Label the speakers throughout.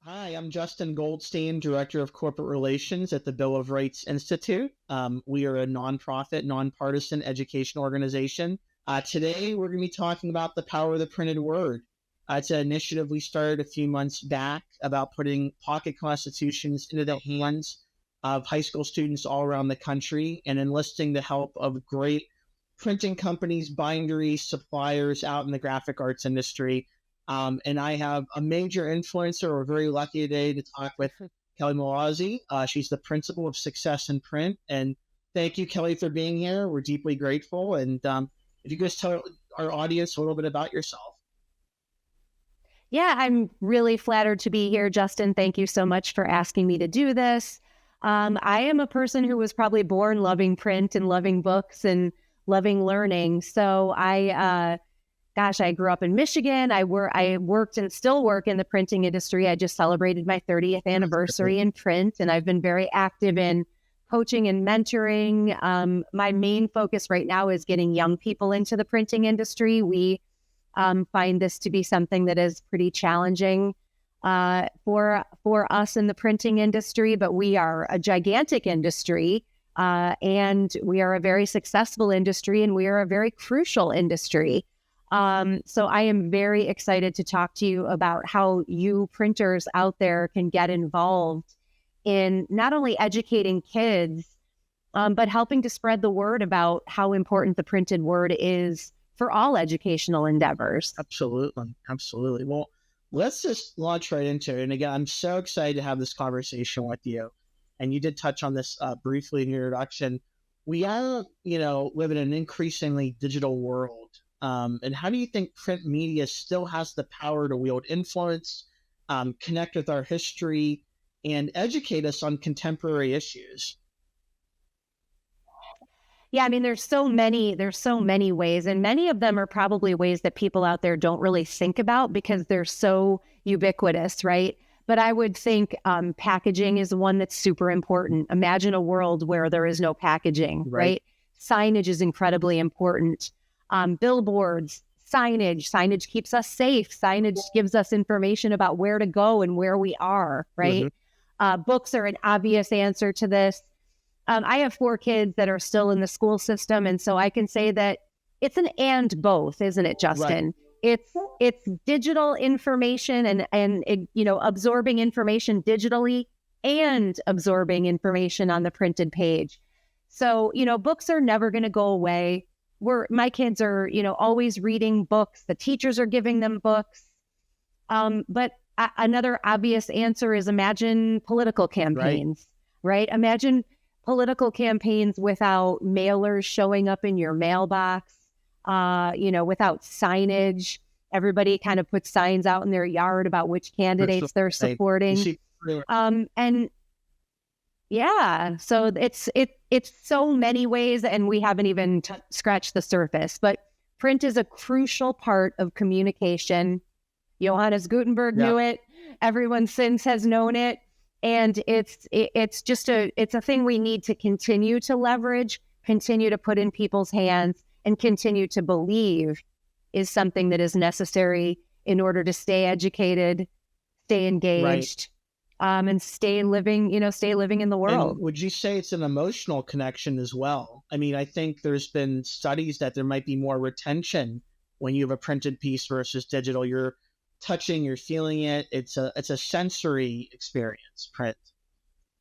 Speaker 1: Hi, I'm Justin Goldstein, Director of Corporate Relations at the Bill of Rights Institute. We are a nonprofit, nonpartisan education organization. Today, we're going to be talking about the power of the printed word. It's an initiative we started a few months back about putting pocket constitutions into the hands of high school students all around the country and enlisting the help of great printing companies, binderies, suppliers out in the graphic arts industry. And I have a major influencer. We're very lucky today to talk with Kelly Malazi. She's the principal of Success in Print. And thank you, Kelly, for being here. We're deeply grateful. And if you guys tell our audience a little bit about yourself.
Speaker 2: Yeah, I'm really flattered to be here, Justin. Thank you so much for asking me to do this. I am a person who was probably born loving print and loving books and loving learning. So I grew up in Michigan. I worked and still work in the printing industry. I just celebrated my 30th anniversary in print, and I've been very active in coaching and mentoring. My main focus right now is getting young people into the printing industry. We find this to be something that is pretty challenging for us in the printing industry, but we are a gigantic industry, and we are a very successful industry, and we are a very crucial industry. So I am very excited to talk to you about how you printers out there can get involved in not only educating kids, but helping to spread the word about how important the printed word is for all educational endeavors.
Speaker 1: Absolutely. Absolutely. Well, let's just launch right into it. And again, I'm so excited to have this conversation with you. And you did touch on this briefly in your introduction. We all, live in an increasingly digital world. And how do you think print media still has the power to wield influence, connect with our history, and educate us on contemporary issues?
Speaker 2: Yeah, I mean, there's so many ways, and many of them are probably ways that people out there don't really think about because they're so ubiquitous, right? But I would think packaging is one that's super important. Imagine a world where there is no packaging, right? Signage is incredibly important. Billboards, signage keeps us safe. Signage gives us information about where to go and where we are, right? Books are an obvious answer to this. I have 4 kids that are still in the school system. And so I can say that it's an and both, isn't it, Justin? Right. It's digital information and absorbing information digitally and absorbing information on the printed page. So, books are never going to go away. My kids are, always reading books. The teachers are giving them books. But another obvious answer is imagine political campaigns, right? Imagine political campaigns without mailers showing up in your mailbox, without signage. Everybody kind of puts signs out in their yard about which candidates they're supporting. And yeah, so it's so many ways, and we haven't even scratched the surface. But print is a crucial part of communication. Johannes Gutenberg knew it. Everyone since has known it. And it's a thing we need to continue to leverage, continue to put in people's hands, and continue to believe is something that is necessary in order to stay educated, stay engaged, and stay living in the world.
Speaker 1: And would you say it's an emotional connection as well? I mean, I think there's been studies that there might be more retention when you have a printed piece versus digital. You're touching, you're feeling it. It's a sensory experience, print.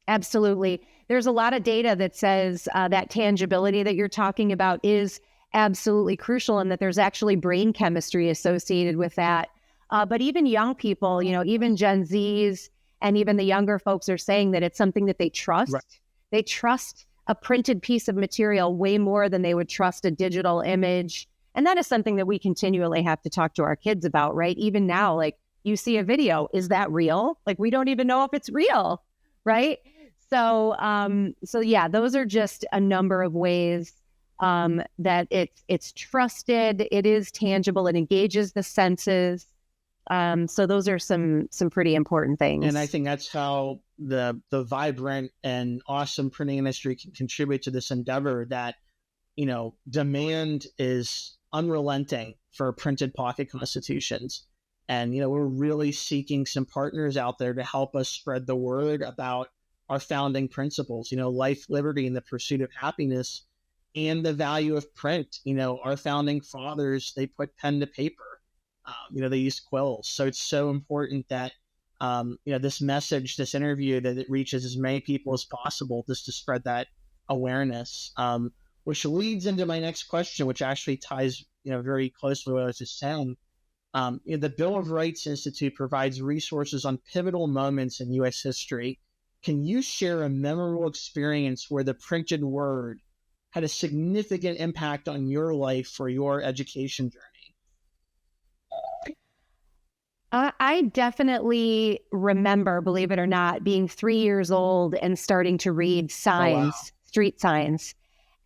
Speaker 2: Absolutely. There's a lot of data that says that tangibility that you're talking about is absolutely crucial, and that there's actually brain chemistry associated with that. But even young people, even Gen Zs and even the younger folks are saying that it's something that they trust. Right. They trust a printed piece of material way more than they would trust a digital image. And that is something that we continually have to talk to our kids about, right? Even now, like, you see a video, is that real? Like, we don't even know if it's real, right? So yeah, those are just a number of ways that it's trusted, it is tangible, it engages the senses. So those are some pretty important things.
Speaker 1: And I think that's how the vibrant and awesome printing industry can contribute to this endeavor that, demand is unrelenting for printed pocket constitutions. And, we're really seeking some partners out there to help us spread the word about our founding principles, life, liberty, and the pursuit of happiness, and the value of print. Our founding fathers, they put pen to paper. They used quills. So it's so important that, this message, this interview, that it reaches as many people as possible, just to spread that awareness. Which leads into my next question, which actually ties, very closely to what I was just saying. The Bill of Rights Institute provides resources on pivotal moments in U.S. history. Can you share a memorable experience where the printed word had a significant impact on your life for your education journey?
Speaker 2: I definitely remember, believe it or not, being 3 years old and starting to read signs,
Speaker 1: Oh, wow.
Speaker 2: street signs.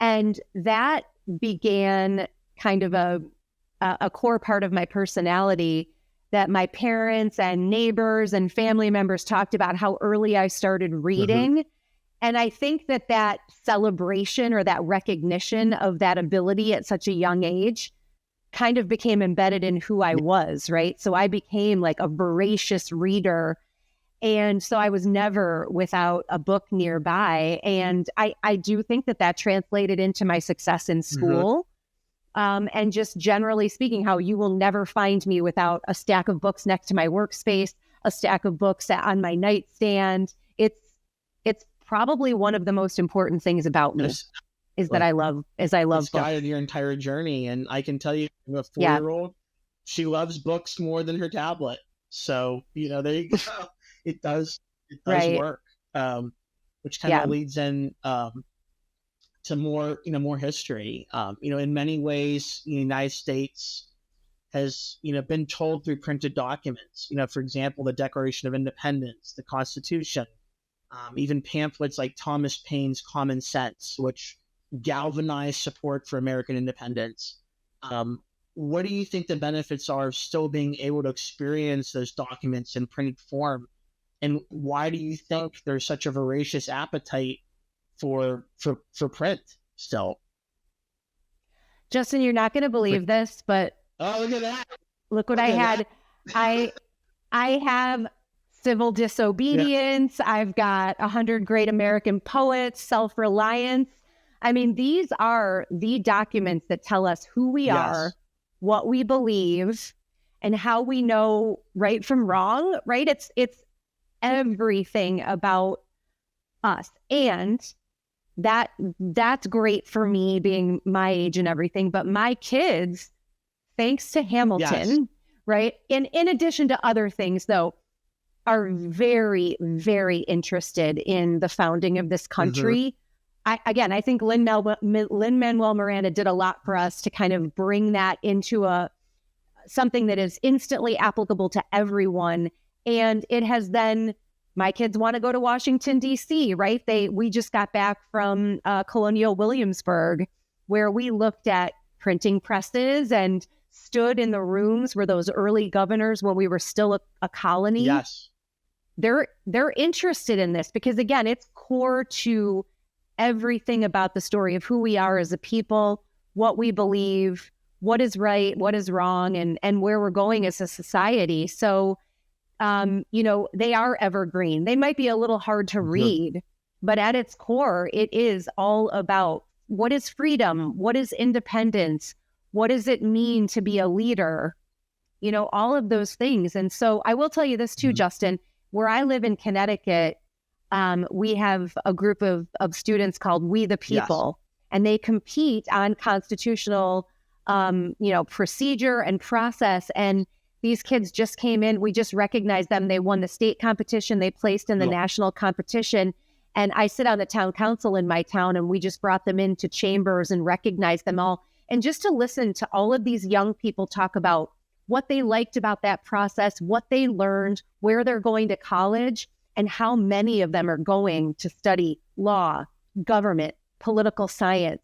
Speaker 2: And that began kind of a core part of my personality, that my parents and neighbors and family members talked about how early I started reading. And I think that celebration or that recognition of that ability at such a young age kind of became embedded in who I was, right? So I became like a voracious reader. And so I was never without a book nearby. And I do think that translated into my success in school. And just generally speaking, how you will never find me without a stack of books next to my workspace, a stack of books on my nightstand. It's probably one of the most important things about me. That I love
Speaker 1: it's
Speaker 2: books.
Speaker 1: Guided your entire journey. And I can tell you, a 4-year-old, she loves books more than her tablet. So, there you go. It does
Speaker 2: Right.
Speaker 1: work. Which kind of leads in to more history. In many ways, the United States has, been told through printed documents, for example, the Declaration of Independence, the Constitution, even pamphlets like Thomas Paine's Common Sense, which galvanized support for American independence. What do you think the benefits are of still being able to experience those documents in printed form? And why do you think there's such a voracious appetite for print still?
Speaker 2: Justin, you're not going to believe this, but
Speaker 1: look at that!
Speaker 2: Look what I had. I have Civil Disobedience. Yeah. I've got 100 Great American Poets, Self-Reliance. I mean, these are the documents that tell us who we are, what we believe, and how we know right from wrong, right? It's everything about us. And that's great for me being my age and everything. But my kids, thanks to Hamilton, right? And in addition to other things, though, are very, very interested in the founding of this country. I think Lin-Manuel Miranda did a lot for us to kind of bring that into something that is instantly applicable to everyone. And it has then, my kids want to go to Washington, D.C., right? We just got back from Colonial Williamsburg, where we looked at printing presses and stood in the rooms where those early governors, when we were still a colony.
Speaker 1: Yes.
Speaker 2: They're interested in this because, again, it's core to everything about the story of who we are as a people, what we believe, what is right, what is wrong, and where we're going as a society. So, they are evergreen. They might be a little hard to read, but at its core, it is all about what is freedom, what is independence, what does it mean to be a leader, all of those things. And so I will tell you this too, Justin, where I live in Connecticut, we have a group of students called We the People, and they compete on constitutional, procedure and process. And these kids just came in. We just recognized them. They won the state competition. They placed in the national competition. And I sit on the town council in my town, and we just brought them into chambers and recognized them all. And just to listen to all of these young people talk about what they liked about that process, what they learned, where they're going to college, and how many of them are going to study law, government, political science.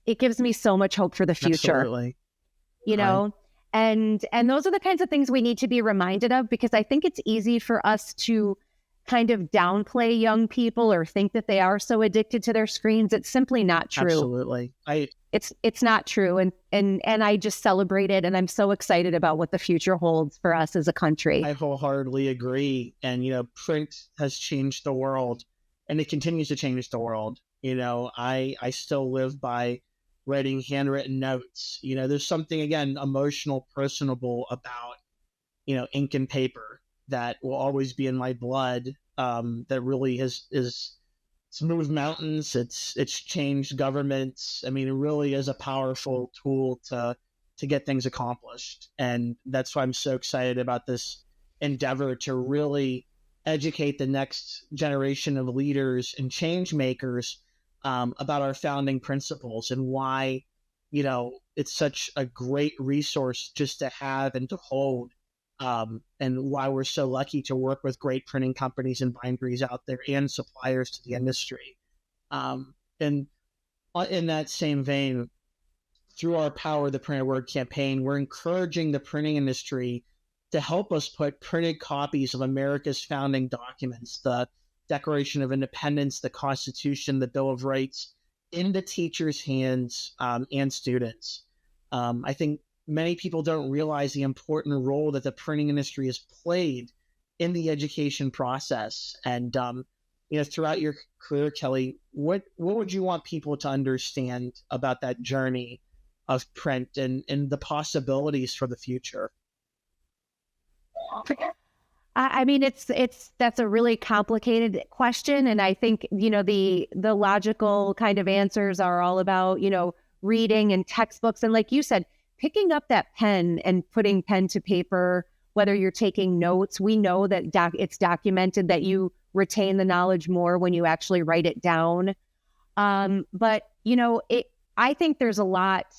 Speaker 2: It gives me so much hope for the future.
Speaker 1: Absolutely.
Speaker 2: And those are the kinds of things we need to be reminded of, because I think it's easy for us to kind of downplay young people or think that they are so addicted to their screens. It's simply not true.
Speaker 1: Absolutely.
Speaker 2: It's not true. And I just celebrate it. And I'm so excited about what the future holds for us as a country.
Speaker 1: I wholeheartedly agree. And, print has changed the world, and it continues to change the world. I still live by writing handwritten notes. There's something, again, emotional, personable about, ink and paper that will always be in my blood, that really it's moved mountains. It's changed governments. I mean, it really is a powerful tool to get things accomplished. And that's why I'm so excited about this endeavor to really educate the next generation of leaders and change makers, about our founding principles and why, it's such a great resource just to have and to hold. And why we're so lucky to work with great printing companies and binderies out there and suppliers to the industry. And in that same vein, through our Power the Printed Word campaign, we're encouraging the printing industry to help us put printed copies of America's founding documents, the Declaration of Independence, the Constitution, the Bill of Rights, into teachers' hands, and students. I think many people don't realize the important role that the printing industry has played in the education process. And, throughout your career, Kelly, what would you want people to understand about that journey of print and the possibilities for the future?
Speaker 2: I mean, that's a really complicated question. And I think, the logical kind of answers are all about, reading and textbooks. And like you said, picking up that pen and putting pen to paper, whether you're taking notes, we know that it's documented that you retain the knowledge more when you actually write it down. But, I think there's a lot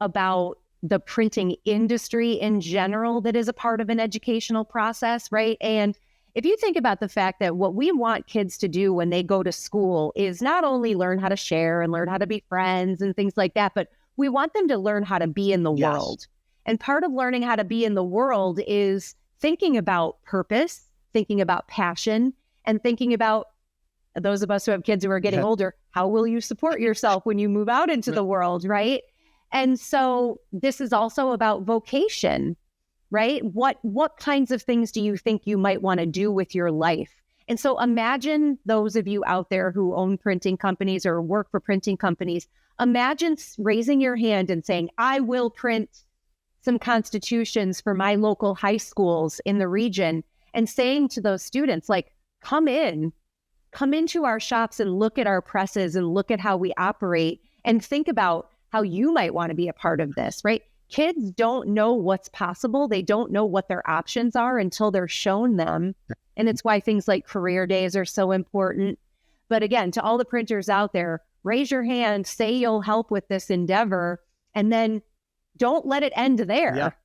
Speaker 2: about the printing industry in general that is a part of an educational process, right? And if you think about the fact that what we want kids to do when they go to school is not only learn how to share and learn how to be friends and things like that, but we want them to learn how to be in the world. And part of learning how to be in the world is thinking about purpose, thinking about passion, and thinking about, those of us who have kids who are getting older, how will you support yourself when you move out into the world, right? And so this is also about vocation, right? What kinds of things do you think you might want to do with your life? And so imagine those of you out there who own printing companies or work for printing companies, imagine raising your hand and saying, I will print some constitutions for my local high schools in the region, and saying to those students, like, come into our shops and look at our presses and look at how we operate and think about how you might want to be a part of this, right? Kids don't know what's possible. They don't know what their options are until they're shown them. And it's why things like career days are so important. But again, to all the printers out there, raise your hand, say you'll help with this endeavor, and then don't let it end there,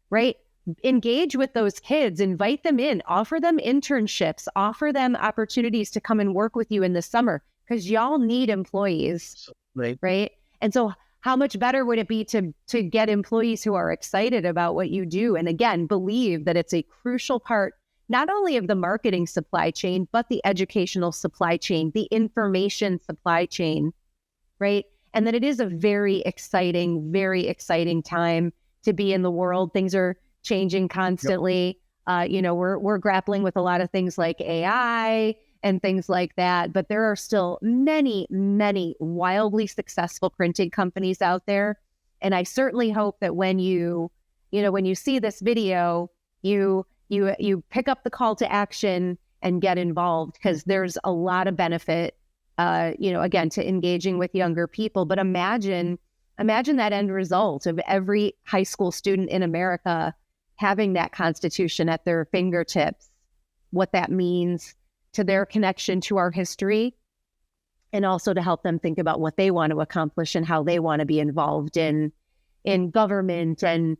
Speaker 2: right? Engage with those kids, invite them in, offer them internships, offer them opportunities to come and work with you in the summer, because y'all need employees, right? And so how much better would it be to get employees who are excited about what you do? And again, believe that it's a crucial part, not only of the marketing supply chain, but the educational supply chain, the information supply chain, right? And that it is a very exciting time to be in the world. Things are changing constantly. We're grappling with a lot of things like AI and things like that, but there are still many, many wildly successful printing companies out there. And I certainly hope that when you see this video, you pick up the call to action and get involved, because there's a lot of benefit, again, to engaging with younger people. But imagine that end result of every high school student in America having that Constitution at their fingertips, what that means to their connection to our history, and also to help them think about what they want to accomplish and how they want to be involved in government and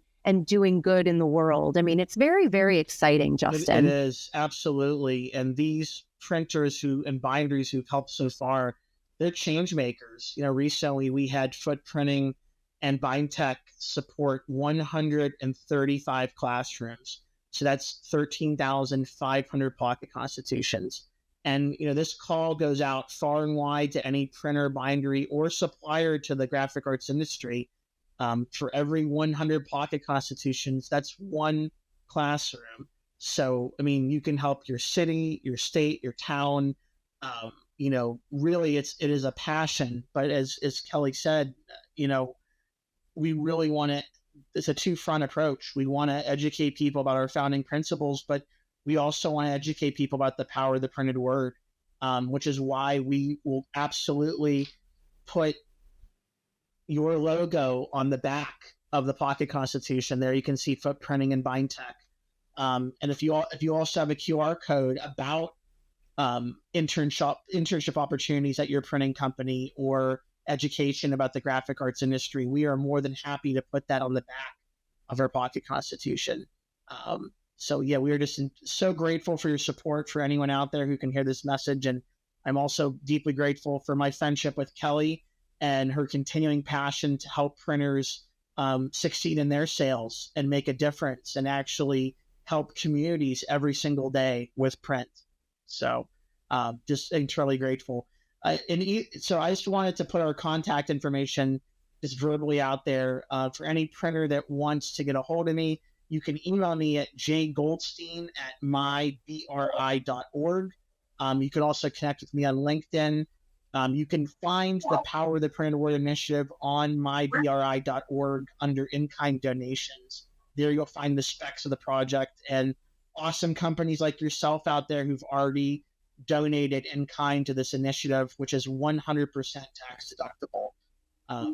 Speaker 2: doing good in the world. I mean, it's very, very exciting, Justin.
Speaker 1: It is, absolutely. And these printers and binderies who've helped so far, they're change makers. Recently we had Footprinting and BindTech support 135 classrooms So that's 13,500 pocket constitutions. And this call goes out far and wide to any printer, bindery, or supplier to the graphic arts industry. For every 100 pocket constitutions, that's one classroom. So, I mean, you can help your city, your state, your town. Really, it is a passion. But as Kelly said, we really want to. It's a two-front approach. We want to educate people about our founding principles, but we also want to educate people about the power of the printed word, which is why we will absolutely put your logo on the back of the Pocket Constitution. There you can see footprinting and bind tech. And if you also have a QR code about internship opportunities at your printing company or education about the graphic arts industry, we are more than happy to put that on the back of our Pocket Constitution. So yeah, we are just so grateful for your support for anyone out there who can hear this message. And I'm also deeply grateful for my friendship with Kelly and her continuing passion to help printers succeed in their sales and make a difference and actually help communities every single day with print. So just eternally grateful. So I just wanted to put our contact information just verbally out there for any printer that wants to get a hold of me. You can email me at jgoldstein@mybri.org. You can also connect with me on LinkedIn. You can find the Power of the Printed Word Initiative on mybri.org under in-kind donations. There you'll find the specs of the project and awesome companies like yourself out there who've already donated in kind to this initiative, which is 100% tax deductible.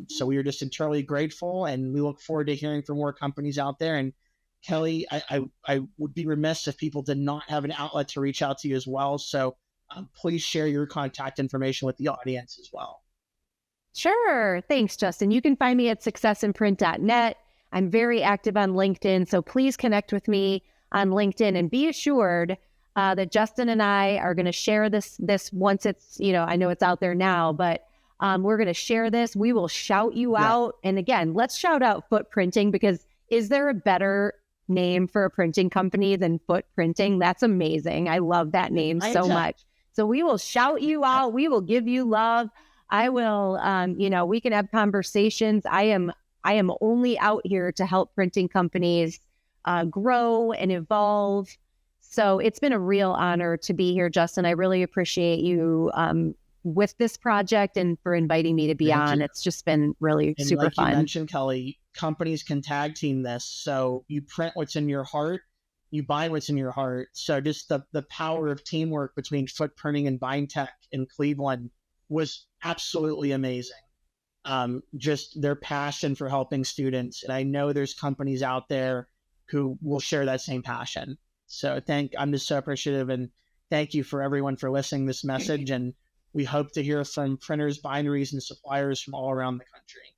Speaker 1: So we are just eternally grateful, and we look forward to hearing from more companies out there. And Kelly, I would be remiss if people did not have an outlet to reach out to you as well. So please share your contact information with the audience as well.
Speaker 2: Sure. Thanks, Justin. You can find me at successinprint.net. I'm very active on LinkedIn, so please connect with me on LinkedIn and be assured that Justin and I are going to share this once it's, I know it's out there now, but we're going to share this. We will shout you out. And again, let's shout out Footprinting, because is there a better name for a printing company than Footprinting? That's amazing. I love that name so much. So we will shout you out. We will give you love. I will, we can have conversations. I am only out here to help printing companies grow and evolve. So it's been a real honor to be here, Justin. I really appreciate you with this project and for inviting me to be on. It's just been really super fun.
Speaker 1: You mentioned, Kelly, companies can tag team this. So you print what's in your heart, you buy what's in your heart. So just the power of teamwork between Footprinting and Bind Tech in Cleveland was absolutely amazing. Just their passion for helping students. And I know there's companies out there who will share that same passion. So I'm just so appreciative, and thank you for everyone for listening to this message. And we hope to hear from printers, binderies, and suppliers from all around the country.